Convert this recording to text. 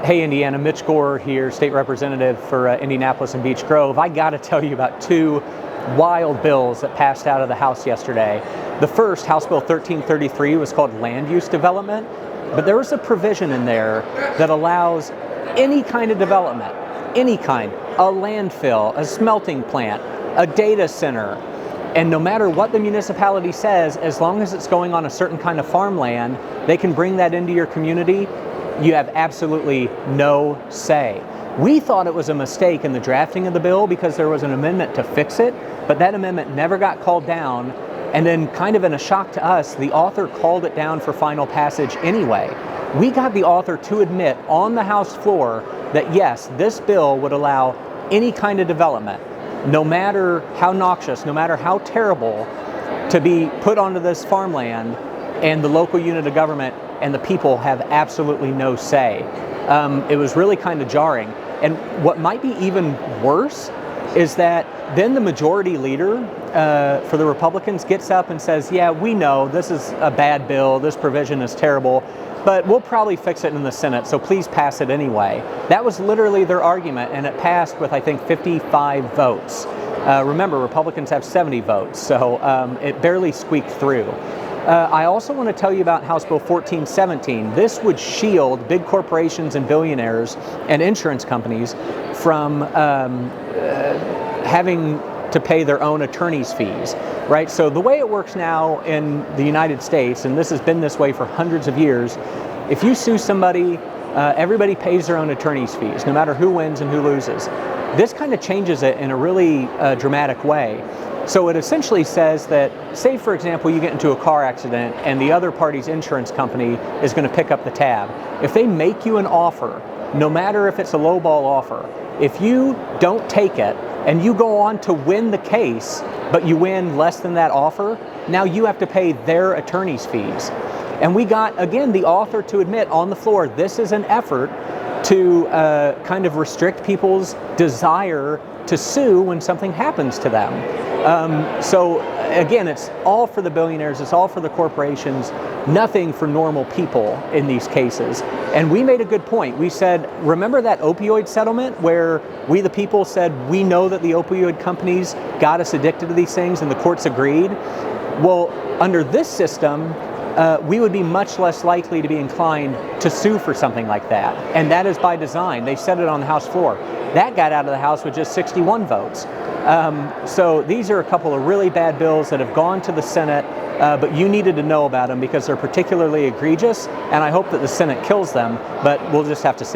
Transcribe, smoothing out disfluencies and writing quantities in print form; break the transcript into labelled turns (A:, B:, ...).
A: Hey Indiana, Mitch Gore here, State Representative for Indianapolis and Beech Grove. I got to tell you about two wild bills that passed out of the House yesterday. The first, House Bill 1333, was called Land Use Development, but there was a provision in there that allows any kind of development, any kind, a landfill, a smelting plant, a data center, and no matter what the municipality says, as long as it's going on a certain kind of farmland, they can bring that into your community. You have absolutely no say. We thought it was a mistake in the drafting of the bill because there was an amendment to fix it, but that amendment never got called down. And then, kind of in a shock to us, the author called it down for final passage anyway. We got the author to admit on the House floor that yes, this bill would allow any kind of development, no matter how noxious, no matter how terrible, to be put onto this farmland, and the local unit of government and the people have absolutely no say. It was really kind of jarring. And what might be even worse is that then the majority leader for the Republicans gets up and says, yeah, we know this is a bad bill, this provision is terrible, but we'll probably fix it in the Senate, so please pass it anyway. That was literally their argument, and it passed with, I think, 55 votes. Remember, Republicans have 70 votes, so it barely squeaked through. I also want to tell you about House Bill 1417. This would shield big corporations and billionaires and insurance companies from having to pay their own attorney's fees, right? So the way it works now in the United States, and this has been this way for hundreds of years, if you sue somebody, everybody pays their own attorney's fees, no matter who wins and who loses. This kind of changes it in a really dramatic way. So it essentially says that, say for example, you get into a car accident and the other party's insurance company is going to pick up the tab. If they make you an offer, no matter if it's a lowball offer, if you don't take it and you go on to win the case, but you win less than that offer, now you have to pay their attorney's fees. And we got, again, the author to admit on the floor, this is an effort to kind of restrict people's desire to sue when something happens to them. So again, it's all for the billionaires, it's all for the corporations, nothing for normal people in these cases. And we made a good point. We said, remember that opioid settlement where we the people said, we know that the opioid companies got us addicted to these things and the courts agreed? Well, under this system, we would be much less likely to be inclined to sue for something like that. And that is by design. They said it on the House floor. That got out of the House with just 61 votes. So these are a couple of really bad bills that have gone to the Senate, but you needed to know about them because they're particularly egregious, and I hope that the Senate kills them, but we'll just have to see.